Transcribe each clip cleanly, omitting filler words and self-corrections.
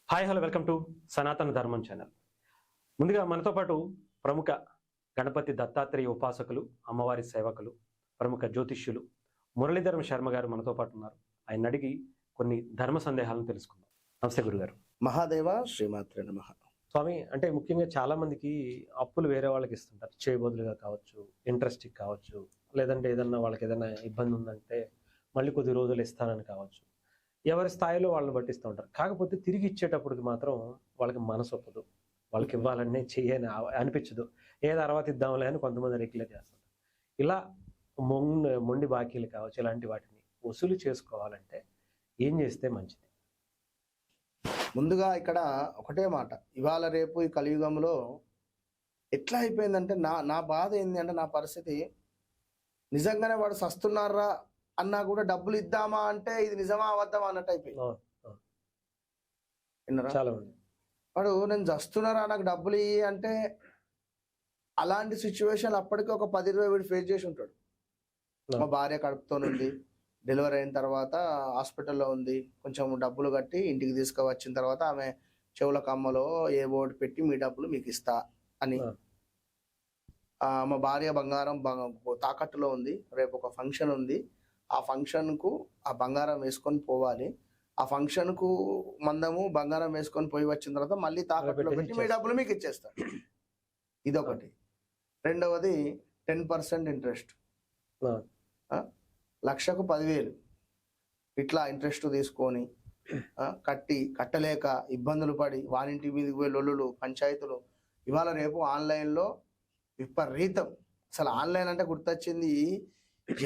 Hi hello welcome to సనాతన ధర్మం channel. ముందుగా మనతో పాటు ప్రముఖ గణపతి దత్తాత్రేయ ఉపాసకులు, అమ్మవారి సేవకులు, ప్రముఖ జ్యోతిష్యులు మురళీధరం శర్మ గారు మనతో పాటు ఉన్నారు. ఆయన అడిగి కొన్ని ధర్మ సందేహాలను తెలుసుకుందాం. నమస్తే గురుగారు. మహాదేవ శ్రీమాత్రే నమః. స్వామి, అంటే ముఖ్యంగా చాలా మందికి అప్పులు వేరే వాళ్ళకి ఇస్తుంటారు, చేయబోదులుగా కావచ్చు, ఇంట్రెస్ట్కి కావచ్చు, లేదంటే ఏదన్నా వాళ్ళకి ఏదైనా ఇబ్బంది ఉందంటే మళ్ళీ కొద్ది రోజులు ఇస్తానని కావచ్చు. ఎవరి స్థాయిలో వాళ్ళని పట్టిస్తూ ఉంటారు. కాకపోతే తిరిగి ఇచ్చేటప్పటికి మాత్రం వాళ్ళకి మనసు ఒప్పదు, వాళ్ళకి ఇవ్వాలనే చెయ్యని అనిపించదు. ఏదో తర్వాత ఇద్దాంలే అని కొంతమంది రెగ్యులర్ చేస్తుంటారు. ఇలా మొండి బాకీలు కావచ్చు, ఇలాంటి వాటిని వసూలు చేసుకోవాలంటే ఏం చేస్తే మంచిది? ముందుగా ఇక్కడ ఒకటే మాట, ఇవాళ రేపు ఈ కలియుగంలో ఎట్లా అయిపోయిందంటే నా బాధ ఏంది అంటే, నా పరిస్థితి నిజంగానే వాడు సస్తున్నారా అన్నా కూడా డబ్బులు ఇద్దామా అంటే ఇది నిజమా అబద్ధమా అన్నట్టు అయిపోయింది. చాలా మంది వాడు నేను చస్తున్నారా నాకు డబ్బులు ఇయ్యి అంటే, అలాంటి సిచ్యువేషన్ అప్పటికి ఒక 10-20 వీడు ఫేస్ చేసి ఉంటాడు. మా భార్య కడుపుతోనుంది, డెలివరీ అయిన తర్వాత హాస్పిటల్లో ఉంది, కొంచెం డబ్బులు కట్టి ఇంటికి తీసుకువచ్చిన తర్వాత ఆమె చెవుల కమ్మలో ఏ బోర్డు పెట్టి మీ డబ్బులు మీకు ఇస్తా అని. మా భార్య బంగారం తాకట్టులో ఉంది, రేపు ఒక ఫంక్షన్ ఉంది, ఆ ఫంక్షన్కు ఆ బంగారం వేసుకొని పోవాలి, ఆ ఫంక్షన్కు మందము బంగారం వేసుకొని పోయి వచ్చిన తర్వాత మళ్ళీ తాకట్టులో పెట్టి మీ డబ్బులు మీకు ఇచ్చేస్తాడు. ఇదొకటి. రెండవది 10% ఇంట్రెస్ట్, లక్షకు 10,000 ఇట్లా ఇంట్రెస్ట్ తీసుకొని కట్టలేక ఇబ్బందులు పడి వానింటి మీదకి పోయి లొల్లులు, పంచాయతీలు. ఇవాళ రేపు ఆన్లైన్లో విపరీతం. అసలు ఆన్లైన్ అంటే గుర్తొచ్చింది,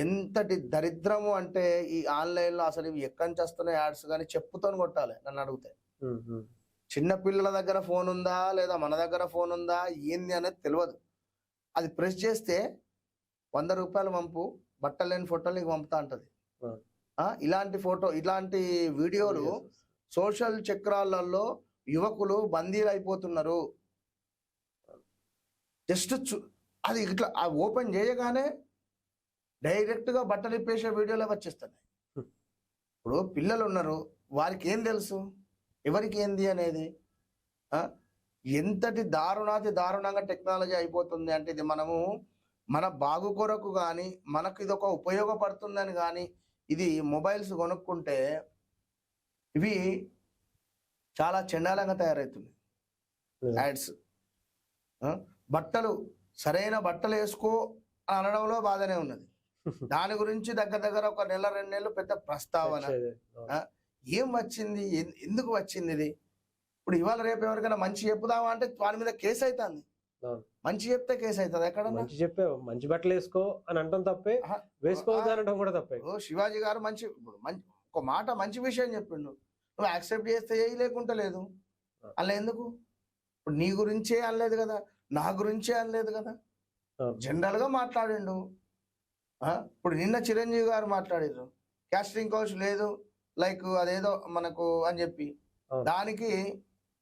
ఎంతటి దరిద్రము అంటే ఈ ఆన్లైన్లో అసలు ఇవి ఎక్కడి నుంచి వస్తున్నాయి యాడ్స్ కానీ చెప్పుతో కొట్టాలి నన్ను అడిగితే. చిన్న పిల్లల దగ్గర ఫోన్ ఉందా లేదా మన దగ్గర ఫోన్ ఉందా ఏంది అనేది తెలియదు. అది ప్రెస్ చేస్తే 100 రూపాయలు పంపు, బట్టలు లేని ఫోటోలు నీకు పంపుతా అంటది. ఇలాంటి వీడియోలు సోషల్ చక్రాలలో యువకులు బందీలు అయిపోతున్నారు. జస్ట్ అది ఇట్లా ఓపెన్ చేయగానే డైరెక్ట్ గా బట్టలు ఇప్పేసే వీడియోలు వచ్చేస్తున్నాయి. ఇప్పుడు పిల్లలు ఉన్నారు, వారికి ఏం తెలుసు ఎవరికి ఏంది అనేది? ఎంతటి దారుణంగా టెక్నాలజీ అయిపోతుంది అంటే, ఇది మనము మన బాగు కొరకు కానీ మనకు ఇది ఒక ఉపయోగపడుతుందని కానీ ఇది మొబైల్స్ కొనుక్కుంటే ఇవి చాలా చండాలంగా తయారవుతుంది. యాడ్స్, బట్టలు సరైన బట్టలు వేసుకో అని అనడంలో బాధనే ఉన్నది. దాని గురించి దగ్గర ఒక 1-2 నెలలు పెద్ద ప్రస్తావన. ఏం వచ్చింది, ఎందుకు వచ్చింది ఇది? ఇప్పుడు ఇవాళ రేపు ఎవరికైనా మంచి చెప్పుదామా అంటే వాని మీద కేసు అవుతుంది. మంచి చెప్తే కేసు అవుతుంది. ఎక్కడ మంచి బట్టలు వేసుకో అని అంటాం తప్పే, వేసుకోవద్దు అనడం కూడా తప్పే. శివాజీ గారు ఒక మాట మంచి విషయం చెప్పిండు, నువ్వు యాక్సెప్ట్ చేస్తే లేకుంటే లేదు. అలా ఎందుకు? ఇప్పుడు నీ గురించే అనలేదు కదా, నా గురించే అనలేదు కదా, జనరల్ గా మాట్లాడిండు. ఇప్పుడు నిన్న చిరంజీవి గారు మాట్లాడారు, క్యాస్టింగ్ కౌచ్ లేదు లైక్ అదేదో మనకు అని చెప్పి, దానికి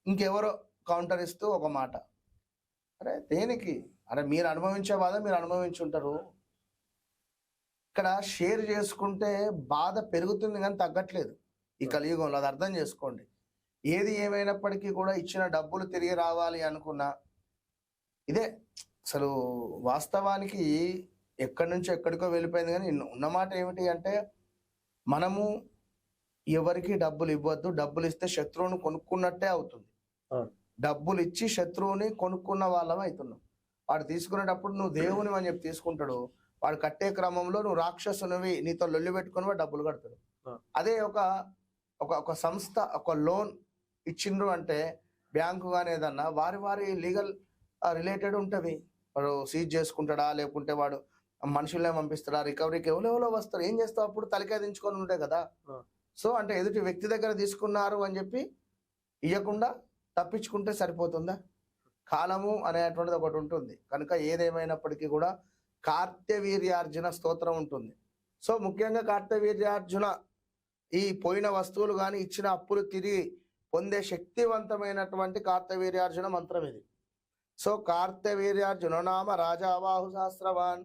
ఇంకెవరో కౌంటర్ ఇస్తూ ఒక మాట. అరే దేనికి? అరే మీరు అనుభవించే బాధ మీరు అనుభవించుంటారు. ఇక్కడ షేర్ చేసుకుంటే బాధ పెరుగుతుంది కానీ తగ్గట్లేదు ఈ కలియుగంలో. అది అర్థం చేసుకోండి. ఏది ఏమైనప్పటికీ కూడా ఇచ్చిన డబ్బులు తిరిగి రావాలి అనుకున్నా ఇదే. అసలు వాస్తవానికి ఎక్కడి నుంచో ఎక్కడికో వెళ్ళిపోయింది. కానీ ఉన్నమాట ఏమిటి అంటే, మనము ఎవరికి డబ్బులు ఇవ్వద్దు. డబ్బులు ఇస్తే శత్రువుని కొనుక్కున్నట్టే అవుతుంది. డబ్బులు ఇచ్చి శత్రువుని కొనుక్కున్న వాళ్ళం అవుతున్నాం. వాడు తీసుకునేటప్పుడు నువ్వు దేవుని అని చెప్పి తీసుకుంటాడు, వాడు కట్టే క్రమంలో నువ్వు రాక్షసునివి, నీతో లొల్లి పెట్టుకుని వాడు డబ్బులు కడతాడు. అదే ఒక సంస్థ ఒక లోన్ ఇచ్చిండ్రు అంటే బ్యాంకు కానీ ఏదన్నా వారి లీగల్ రిలేటెడ్ ఉంటుంది. వాడు సీజ్ చేసుకుంటాడా, లేకుంటే వాడు మనుషులనే పంపిస్తాడా, రికవరీకి ఎవరో వస్తారు. ఏం చేస్తావు అప్పుడు? తలకాయ దించుకొని ఉంటాయి కదా. సో అంటే ఎదుటి వ్యక్తి దగ్గర తీసుకున్నారు అని చెప్పి ఇవ్వకుండా తప్పించుకుంటే సరిపోతుందా? కాలము అనేటువంటిది ఒకటి ఉంటుంది కనుక ఏదేమైనప్పటికీ కూడా కార్తవీర్యార్జున స్తోత్రం ఉంటుంది. సో ముఖ్యంగా కార్తవీర్యార్జున ఈ పోయిన వస్తువులు కానీ ఇచ్చిన అప్పులు తిరిగి పొందే శక్తివంతమైనటువంటి కార్తవీర్యార్జున మంత్రం ఇది. సో కార్తవీర్యార్జున నామ రాజావాహు సహస్రవాన్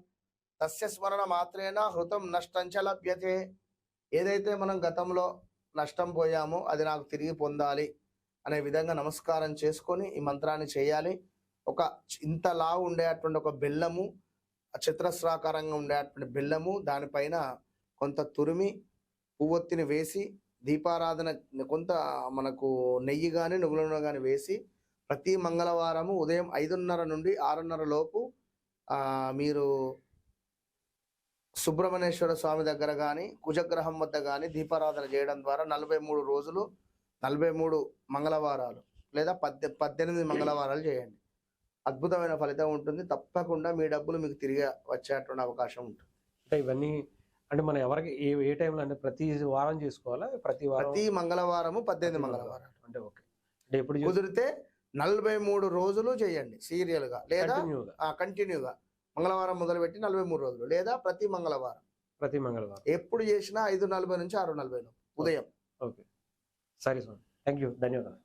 తస్య స్మరణ మాత్రేన హృతం నష్టంచ లభ్యతే. ఏదైతే మనం గతంలో నష్టం పోయామో అది నాకు తిరిగి పొందాలి, అనే విధంగా నమస్కారం చేసుకొని ఈ మంత్రాన్ని చేయాలి. ఒక ఇంతలా ఉండేటువంటి ఒక బెల్లము, చతురస్రాకారంగా ఉండేటువంటి బెల్లము, దానిపైన కొంత తురిమి పువ్వొత్తిని వేసి దీపారాధన, కొంత మనకు నెయ్యి కానీ నువ్వుల నూనె కానీ వేసి ప్రతి మంగళవారము ఉదయం 5:30 నుండి 6:30 లోపు మీరు సుబ్రహ్మణ్యేశ్వర స్వామి దగ్గర కానీ కుజగ్రహం వద్ద కానీ దీపారాధన చేయడం ద్వారా 43 రోజులు 43 మంగళవారాలు లేదా 18 మంగళవారాలు చేయండి. అద్భుతమైన ఫలితం ఉంటుంది. తప్పకుండా మీ డబ్బులు మీకు తిరిగి వచ్చేటువంటి అవకాశం ఉంటుంది. అంటే ఇవన్నీ అంటే మనం ఎవరికి ఏ టైంలో అంటే ప్రతి వారం చేసుకోవాలా? ప్రతి మంగళవారము 18 మంగళవారాలు అంటే ఓకే. అంటే ఎప్పుడు కుదిరితే 43 రోజులు చేయండి సీరియల్ గా, లేదా కంటిన్యూగా మంగళవారం మొదలుపెట్టి 43 రోజులు, లేదా ప్రతి మంగళవారం ఎప్పుడు చేసినా 5:40 నుంచి 6:40 ఉదయం. ఓకే, సరే సార్, థ్యాంక్ యూ, ధన్యవాదాలు.